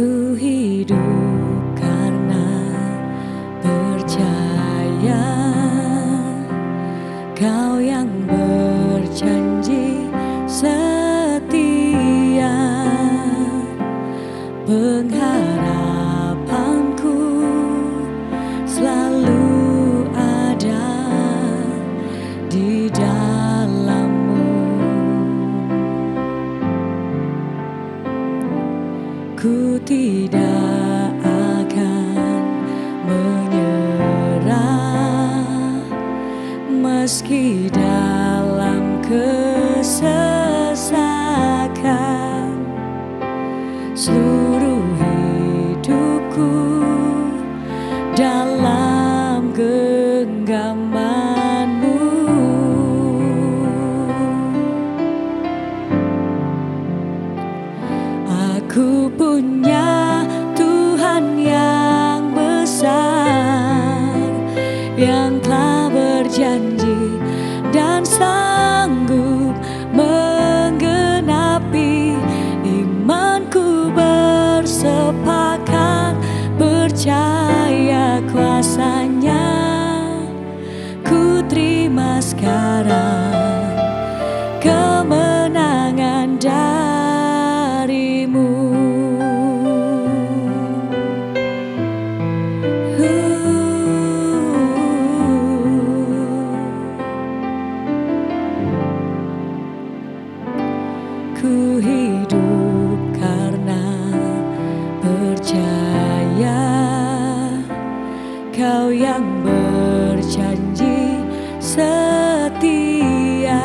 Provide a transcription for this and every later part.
Ku hidup karena percaya Kau yang berjanji setia. Pengharapanku selalu ada di dalam-Mu. Ku tidak akan menyerah meski dalam kesesakan. Seluruh hidupku dalam genggaman-Mu. Aku punya Tuhan yang besar, yang telah berjanji dan sanggup menggenapi. Imanku bersepakat percaya kuasa-Nya. Ku terima sekarang kemenangan dari-Mu. Ku hidup karena percaya Kau yang berjanji setia.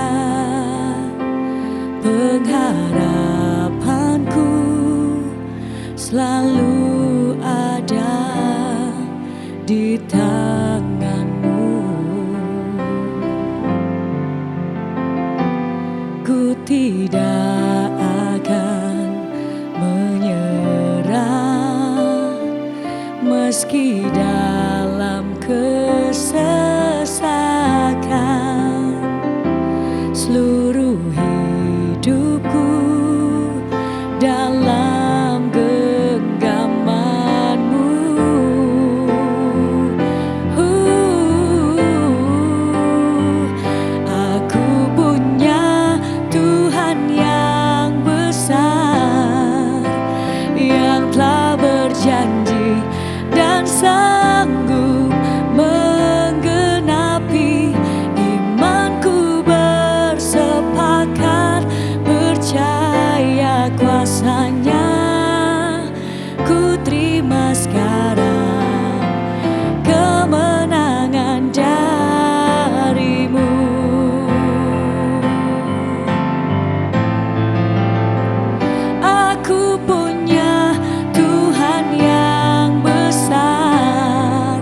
Pengharapanku selalu ada di tangan-Mu. Ku tidak akan menyerah meski dalam kesesakan. Seluruh hidupku dalam genggaman-Mu. Aku punya Tuhan yang besar, yang telah berjanji dan sanggup menggenapi. Imanku bersepakat percaya kuasa-Nya. Ku terima sekarang kemenangan dari-Mu. Aku punya Tuhan yang besar,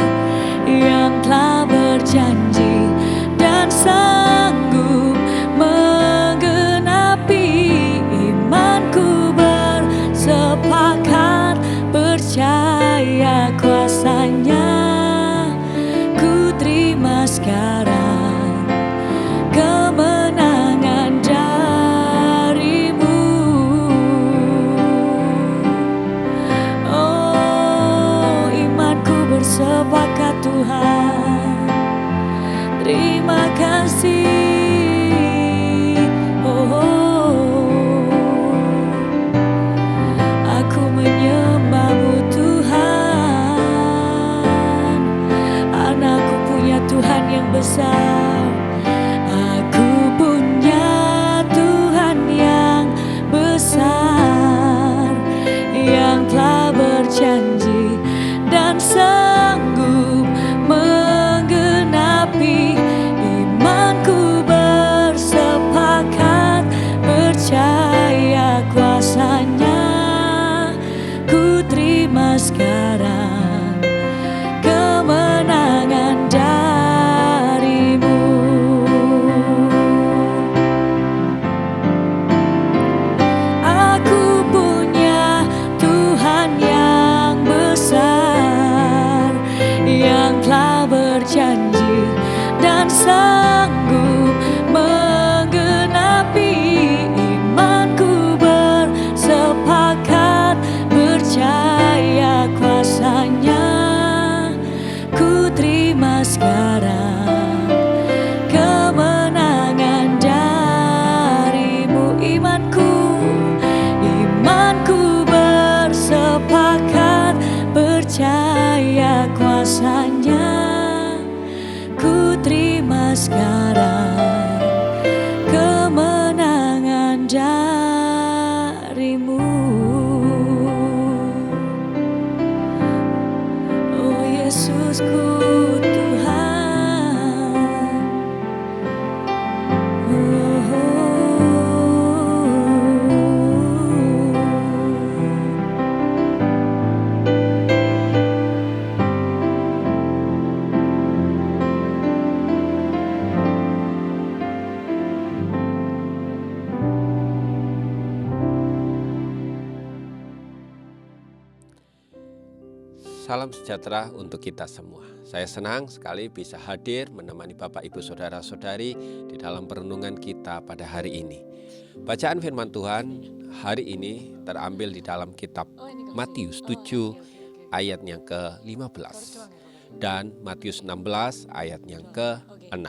yang telah berjanji dan sanggup menggenapi. Imanku bersepakat percaya kuasa-Nya. Ku terima sekarang kemenangan dari-Mu. Oh, imanku bersepakat Tuhan. Terima kasih. Aku menyembah-Mu Tuhan. Anakku punya Tuhan yang besar. Aku punya Tuhan yang besar, yang telah berjanji dan sanggup menggenapi. Imanku bersepakat percaya kuasa-Nya. Ku terima sekarang kemenangan dari-Mu. sekarang kemenangan darimu. Oh Yesusku Tuhan, Salam sejahtera untuk kita semua. Saya senang sekali bisa hadir menemani Bapak Ibu Saudara-saudari di dalam perenungan kita pada hari ini. Bacaan firman Tuhan hari ini terambil di dalam kitab Matius 7 ayat yang ke-15 dan Matius 16 ayat yang ke-6.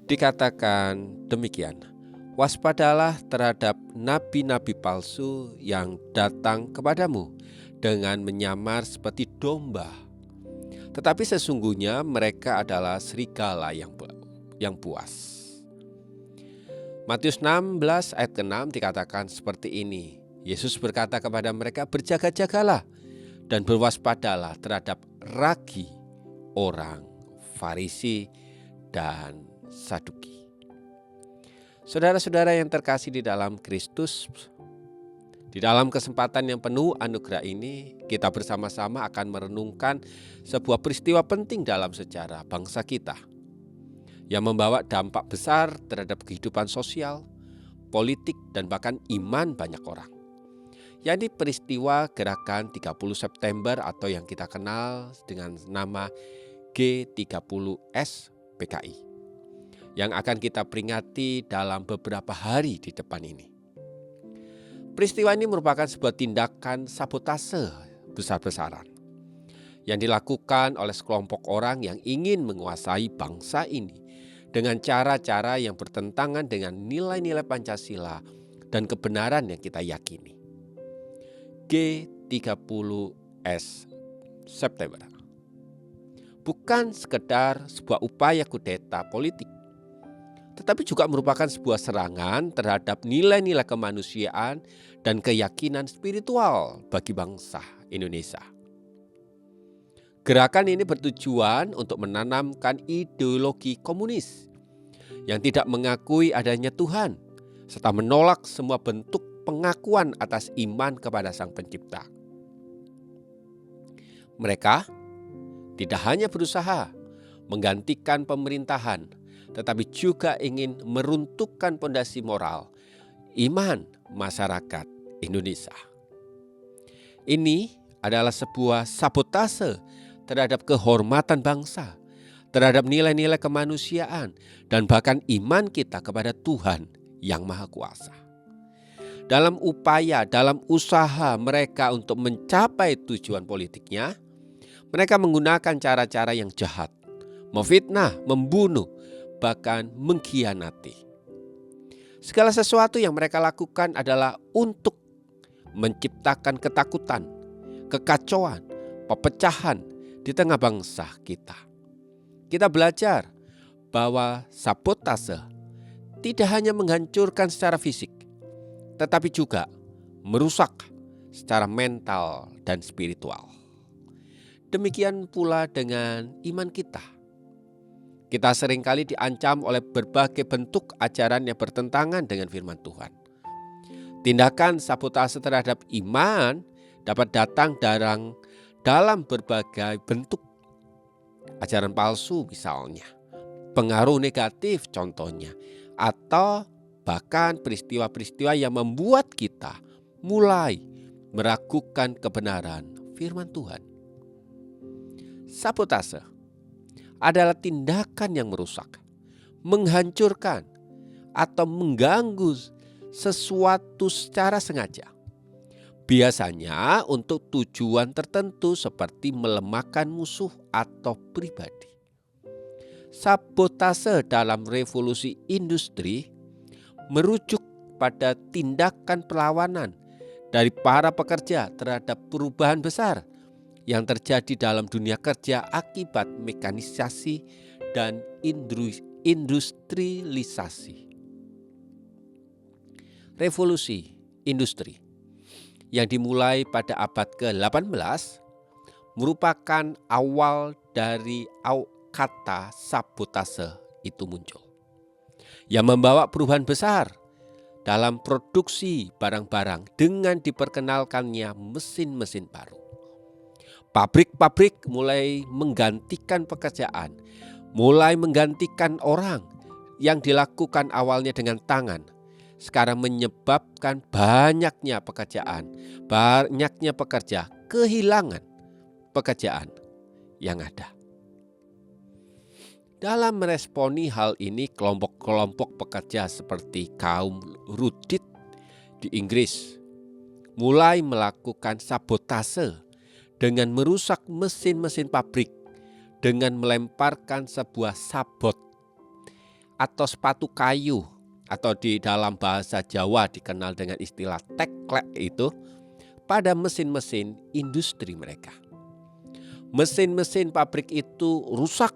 Dikatakan demikian, waspadalah terhadap nabi-nabi palsu yang datang kepadamu dengan menyamar seperti domba, tetapi sesungguhnya mereka adalah serigala yang buas. Matius 16 ayat ke-6 dikatakan seperti ini. Yesus berkata kepada mereka, berjaga-jagalah dan berwaspadalah terhadap ragi orang Farisi dan Saduki. Saudara-saudara yang terkasih di dalam Kristus, di dalam kesempatan yang penuh anugerah ini, kita bersama-sama akan merenungkan sebuah peristiwa penting dalam sejarah bangsa kita yang membawa dampak besar terhadap kehidupan sosial, politik, dan bahkan iman banyak orang. Yakni peristiwa gerakan 30 September atau yang kita kenal dengan nama G30S PKI yang akan kita peringati dalam beberapa hari di depan ini. Peristiwa ini merupakan sebuah tindakan sabotase besar-besaran yang dilakukan oleh sekelompok orang yang ingin menguasai bangsa ini dengan cara-cara yang bertentangan dengan nilai-nilai Pancasila dan kebenaran yang kita yakini. G30S September bukan sekedar sebuah upaya kudeta politik, tetapi juga merupakan sebuah serangan terhadap nilai-nilai kemanusiaan dan keyakinan spiritual bagi bangsa Indonesia. Gerakan ini bertujuan untuk menanamkan ideologi komunis yang tidak mengakui adanya Tuhan, serta menolak semua bentuk pengakuan atas iman kepada Sang Pencipta. Mereka tidak hanya berusaha menggantikan pemerintahan, tetapi juga ingin meruntuhkan pondasi moral iman masyarakat Indonesia. Ini adalah sebuah sabotase terhadap kehormatan bangsa, terhadap nilai-nilai kemanusiaan, dan bahkan iman kita kepada Tuhan yang Maha Kuasa. Dalam usaha mereka untuk mencapai tujuan politiknya, mereka menggunakan cara-cara yang jahat, memfitnah, membunuh, bahkan mengkhianati. Segala sesuatu yang mereka lakukan adalah untuk menciptakan ketakutan, kekacauan, pepecahan di tengah bangsa kita. Kita belajar bahwa sabotase tidak hanya menghancurkan secara fisik, tetapi juga merusak secara mental dan spiritual. Demikian pula dengan iman kita. Kita seringkali diancam oleh berbagai bentuk ajaran yang bertentangan dengan firman Tuhan. Tindakan sabotase terhadap iman dapat datang dalam berbagai bentuk. Ajaran palsu misalnya, pengaruh negatif contohnya, atau bahkan peristiwa-peristiwa yang membuat kita mulai meragukan kebenaran firman Tuhan. Sabotase adalah tindakan yang merusak, menghancurkan, atau mengganggu sesuatu secara sengaja. Biasanya untuk tujuan tertentu seperti melemahkan musuh atau pribadi. Sabotase dalam revolusi industri merujuk pada tindakan perlawanan dari para pekerja terhadap perubahan besar yang terjadi dalam dunia kerja akibat mekanisasi dan industrialisasi. Revolusi industri yang dimulai pada abad ke-18 merupakan awal dari kata sabotase itu muncul, yang membawa perubahan besar dalam produksi barang-barang dengan diperkenalkannya mesin-mesin baru. Pabrik-pabrik mulai menggantikan pekerjaan, mulai menggantikan orang yang dilakukan awalnya dengan tangan. Sekarang menyebabkan banyaknya pekerja kehilangan pekerjaan yang ada. Dalam meresponi hal ini, kelompok-kelompok pekerja seperti kaum Rudit di Inggris mulai melakukan sabotase dengan merusak mesin-mesin pabrik dengan melemparkan sebuah sabot atau sepatu kayu, atau di dalam bahasa Jawa dikenal dengan istilah teklek itu, pada mesin-mesin industri mereka. Mesin-mesin pabrik itu rusak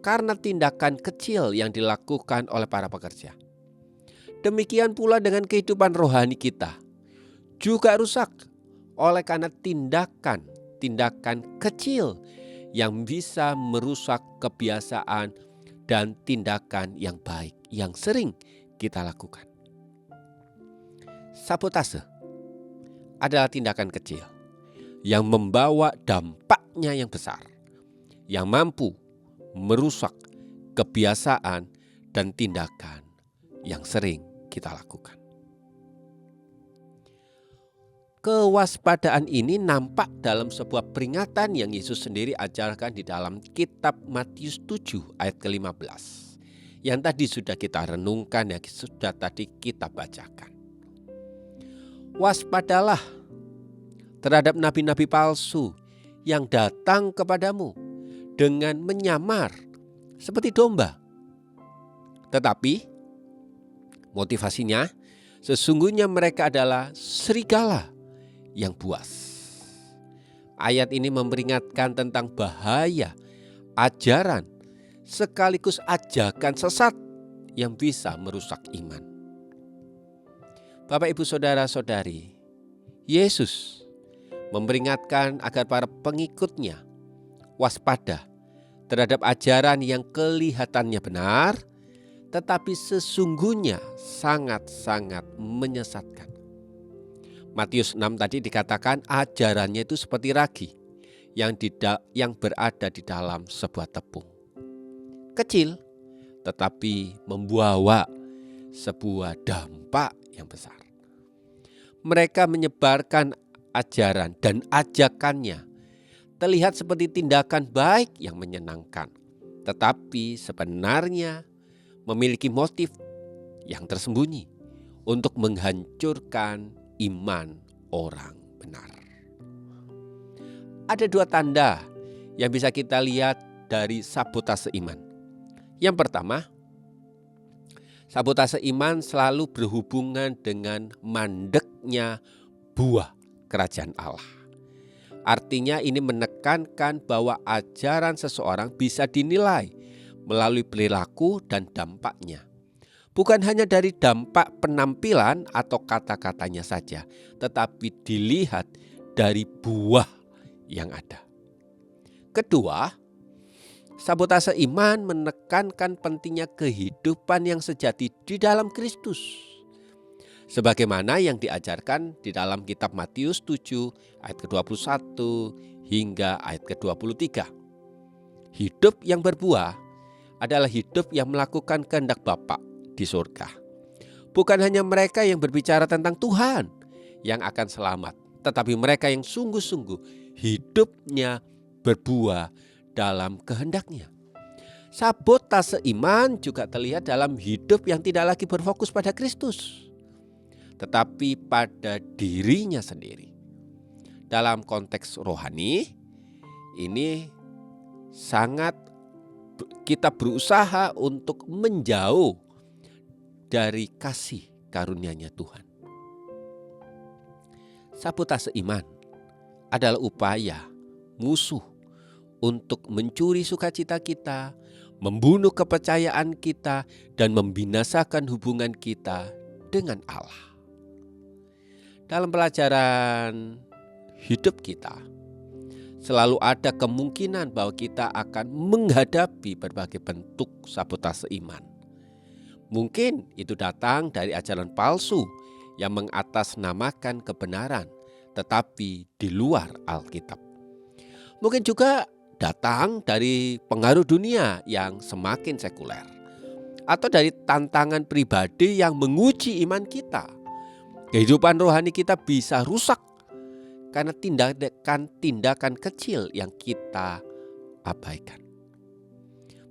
karena tindakan kecil yang dilakukan oleh para pekerja. Demikian pula dengan kehidupan rohani kita, juga rusak oleh karena tindakan kecil yang bisa merusak kebiasaan dan tindakan yang baik yang sering kita lakukan. Sabotase adalah tindakan kecil yang membawa dampaknya yang besar, yang mampu merusak kebiasaan dan tindakan yang sering kita lakukan. Kewaspadaan ini nampak dalam sebuah peringatan yang Yesus sendiri ajarkan di dalam kitab Matius 7 ayat ke-15. Yang tadi sudah kita renungkan, yang sudah tadi kita bacakan. Waspadalah terhadap nabi-nabi palsu yang datang kepadamu dengan menyamar seperti domba. Tetapi motivasinya sesungguhnya mereka adalah serigala yang buas. Ayat ini memperingatkan tentang bahaya ajaran sekaligus ajakan sesat yang bisa merusak iman. Bapak, Ibu, Saudara-saudari, Yesus memperingatkan agar para pengikutnya waspada terhadap ajaran yang kelihatannya benar, tetapi sesungguhnya sangat-sangat menyesatkan. Matius 6 tadi dikatakan ajarannya itu seperti ragi yang berada di dalam sebuah tepung. Kecil, tetapi membawa sebuah dampak yang besar. Mereka menyebarkan ajaran dan ajakannya terlihat seperti tindakan baik yang menyenangkan, tetapi sebenarnya memiliki motif yang tersembunyi untuk menghancurkan iman orang benar. Ada dua tanda yang bisa kita lihat dari sabotase iman. Yang pertama, sabotase iman selalu berhubungan dengan mandeknya buah kerajaan Allah. Artinya ini menekankan bahwa ajaran seseorang bisa dinilai melalui perilaku dan dampaknya. Bukan hanya dari dampak penampilan atau kata-katanya saja, tetapi dilihat dari buah yang ada. Kedua, sabotase iman menekankan pentingnya kehidupan yang sejati di dalam Kristus. Sebagaimana yang diajarkan di dalam kitab Matius 7 ayat ke-21 hingga ayat ke-23. Hidup yang berbuah adalah hidup yang melakukan kehendak Bapa di surga. Bukan hanya mereka yang berbicara tentang Tuhan yang akan selamat, tetapi mereka yang sungguh-sungguh hidupnya berbuah dalam kehendaknya. Sabotase iman juga terlihat dalam hidup yang tidak lagi berfokus pada Kristus, tetapi pada dirinya sendiri. Dalam konteks rohani, ini sangat kita berusaha untuk menjauh dari kasih karunia-Nya Tuhan. Sabotase iman adalah upaya musuh untuk mencuri sukacita kita, membunuh kepercayaan kita, dan membinasakan hubungan kita dengan Allah. Dalam pelajaran hidup kita, selalu ada kemungkinan bahwa kita akan menghadapi berbagai bentuk sabotase iman. Mungkin itu datang dari ajaran palsu yang mengatasnamakan kebenaran, tetapi di luar Alkitab. Mungkin juga datang dari pengaruh dunia yang semakin sekuler, atau dari tantangan pribadi yang menguji iman kita. Kehidupan rohani kita bisa rusak karena tindakan-tindakan kecil yang kita abaikan.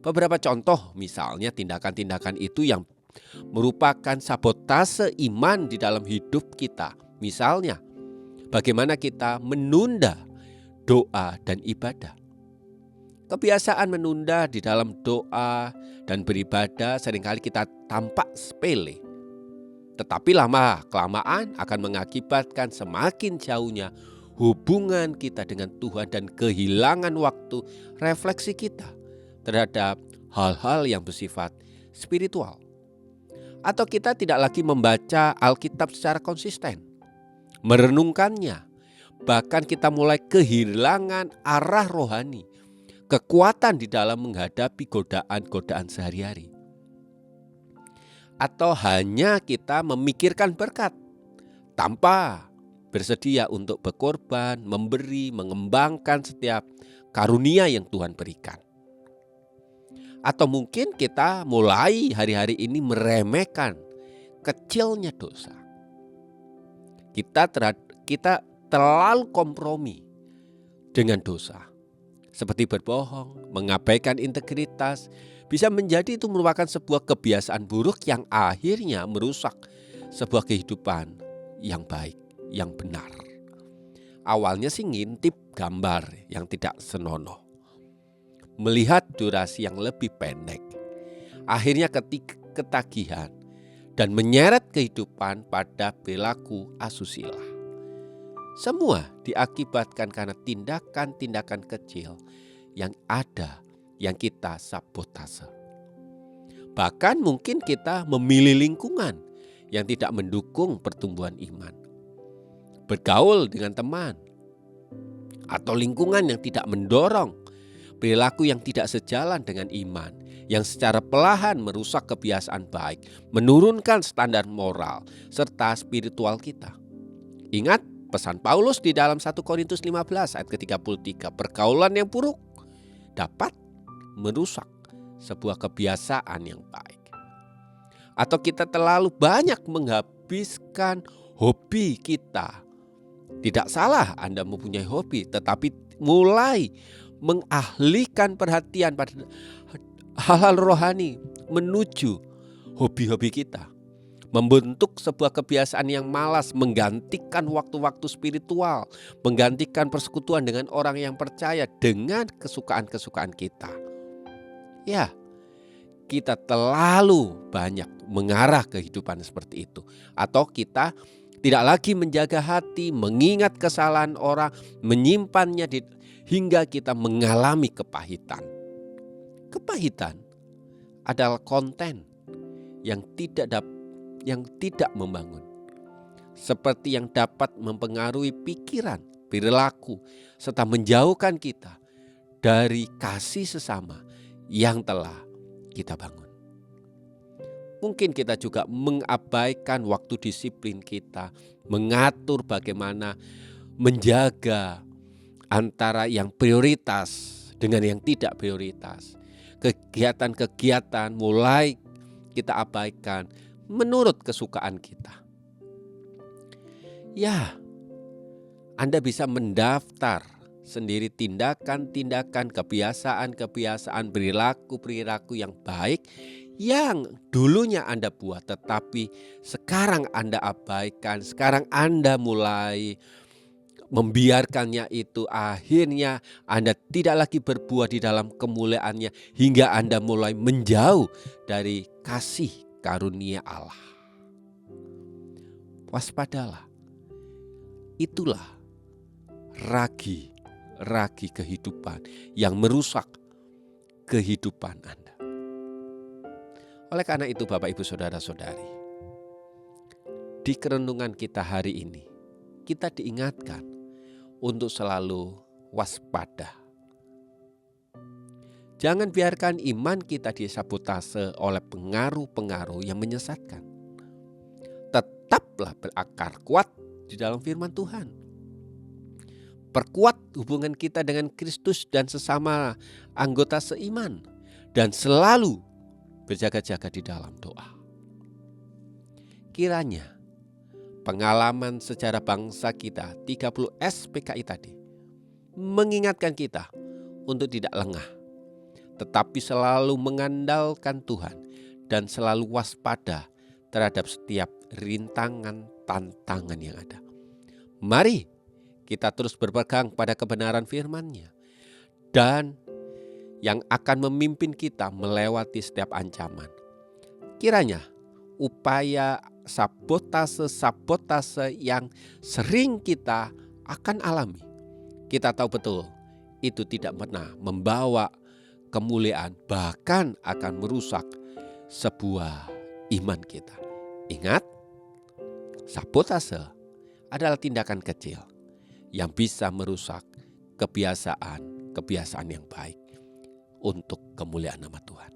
Beberapa contoh, misalnya tindakan-tindakan itu yang merupakan sabotase iman di dalam hidup kita. Misalnya, bagaimana kita menunda doa dan ibadah. Kebiasaan menunda di dalam doa dan beribadah seringkali kita tampak sepele, tetapi lama-kelamaan akan mengakibatkan semakin jauhnya hubungan kita dengan Tuhan dan kehilangan waktu refleksi kita terhadap hal-hal yang bersifat spiritual. Atau kita tidak lagi membaca Alkitab secara konsisten, merenungkannya, bahkan kita mulai kehilangan arah rohani, kekuatan di dalam menghadapi godaan-godaan sehari-hari. Atau hanya kita memikirkan berkat tanpa bersedia untuk berkorban, memberi, mengembangkan setiap karunia yang Tuhan berikan. Atau mungkin kita mulai hari-hari ini meremehkan kecilnya dosa. Kita terlalu kompromi dengan dosa. Seperti berbohong, mengabaikan integritas, bisa menjadi itu merupakan sebuah kebiasaan buruk yang akhirnya merusak sebuah kehidupan yang baik, yang benar. Awalnya sih ngintip gambar yang tidak senonoh, melihat durasi yang lebih pendek, akhirnya ketagihan dan menyeret kehidupan pada perilaku asusila. Semua diakibatkan karena tindakan-tindakan kecil yang ada, yang kita sabotase. Bahkan mungkin kita memilih lingkungan yang tidak mendukung pertumbuhan iman, bergaul dengan teman, atau lingkungan yang tidak mendorong perilaku yang tidak sejalan dengan iman, yang secara perlahan merusak kebiasaan baik, menurunkan standar moral serta spiritual kita. Ingat pesan Paulus di dalam 1 Korintus 15 ayat ke-33, pergaulan yang buruk dapat merusak sebuah kebiasaan yang baik. Atau kita terlalu banyak menghabiskan hobi kita. Tidak salah Anda mempunyai hobi, tetapi mulai mengalihkan perhatian pada hal-hal rohani menuju hobi-hobi kita. Membentuk sebuah kebiasaan yang malas, menggantikan waktu-waktu spiritual, menggantikan persekutuan dengan orang yang percaya dengan kesukaan-kesukaan kita. Ya, kita terlalu banyak mengarah kehidupan seperti itu. Atau kita tidak lagi menjaga hati, mengingat kesalahan orang, menyimpannya hingga kita mengalami kepahitan. Kepahitan adalah konten yang tidak membangun, seperti yang dapat mempengaruhi pikiran, perilaku, serta menjauhkan kita dari kasih sesama yang telah kita bangun. Mungkin kita juga mengabaikan waktu disiplin kita, mengatur bagaimana menjaga antara yang prioritas dengan yang tidak prioritas. Kegiatan-kegiatan mulai kita abaikan menurut kesukaan kita. Ya, Anda bisa mendaftar sendiri tindakan-tindakan, kebiasaan-kebiasaan, perilaku-perilaku yang baik yang dulunya Anda buat, tetapi sekarang Anda abaikan, sekarang Anda mulai membiarkannya itu. Akhirnya Anda tidak lagi berbuah di dalam kemuliaannya, hingga Anda mulai menjauh dari kasih karunia Allah. Waspadalah, itulah ragi kehidupan yang merusak kehidupan Anda. Oleh karena itu Bapak Ibu Saudara-saudari, di kerenungan kita hari ini, kita diingatkan untuk selalu waspada. Jangan biarkan iman kita disabotase oleh pengaruh-pengaruh yang menyesatkan. Tetaplah berakar kuat di dalam firman Tuhan. Perkuat hubungan kita dengan Kristus dan sesama anggota seiman. Dan selalu berjaga-jaga di dalam doa. Kiranya pengalaman sejarah bangsa kita 30 SPKI tadi mengingatkan kita untuk tidak lengah, tetapi selalu mengandalkan Tuhan dan selalu waspada terhadap setiap rintangan tantangan yang ada. Mari kita terus berpegang pada kebenaran firman-Nya dan yang akan memimpin kita melewati setiap ancaman. Kiranya upaya sabotase yang sering kita akan alami, kita tahu betul itu tidak pernah membawa kemuliaan, bahkan akan merusak sebuah iman kita. Ingat, sabotase adalah tindakan kecil yang bisa merusak kebiasaan yang baik untuk kemuliaan nama Tuhan.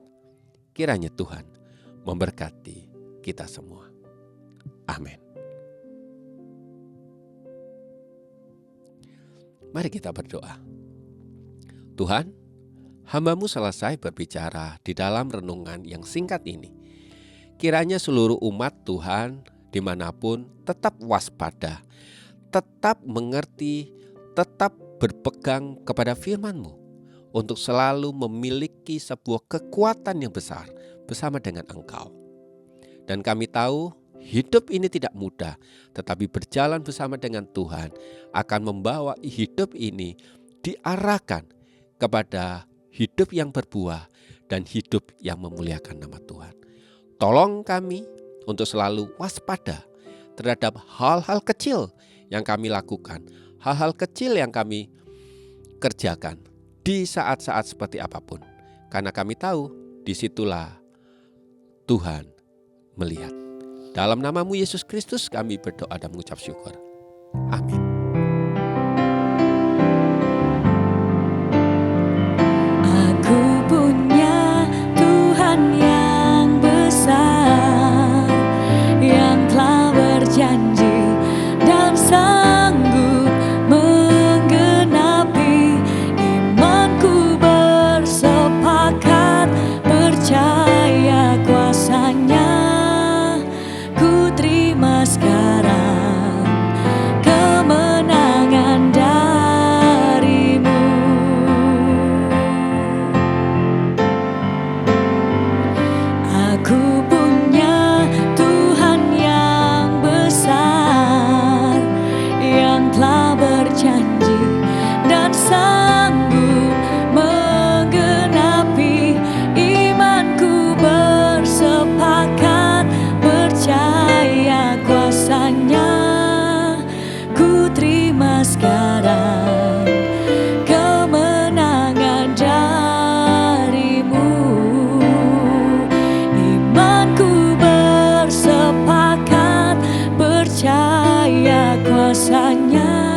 Kiranya Tuhan memberkati kita semua. Amin. Mari kita berdoa. Tuhan, hamba-Mu selesai berbicara di dalam renungan yang singkat ini. Kiranya seluruh umat Tuhan dimanapun tetap waspada, tetap mengerti, tetap berpegang kepada firman-Mu untuk selalu memiliki sebuah kekuatan yang besar bersama dengan Engkau. Dan kami tahu hidup ini tidak mudah, tetapi berjalan bersama dengan Tuhan akan membawa hidup ini diarahkan kepada hidup yang berbuah dan hidup yang memuliakan nama Tuhan. Tolong kami untuk selalu waspada terhadap hal-hal kecil yang kami lakukan, hal-hal kecil yang kami kerjakan di saat-saat seperti apapun. Karena kami tahu disitulah Tuhan melihat. Dalam nama-Mu Yesus Kristus kami berdoa dan mengucap syukur. Amin. Aku punya Tuhan yang besar, yang telah berjanji dan sanggup menggenapi. Imanku bersepakat percaya kuasa-Nya. Ku terima sekarang kemenangan dari-Mu. Aku punya Tuhan yang besar, yang telah berjanji dan sanggup menggenapi. Imanku bersepakat percaya kuasa-Nya. Ku terima sekarang kemenangan dari-Mu. Imanku bersepakat percaya kuasa-Nya.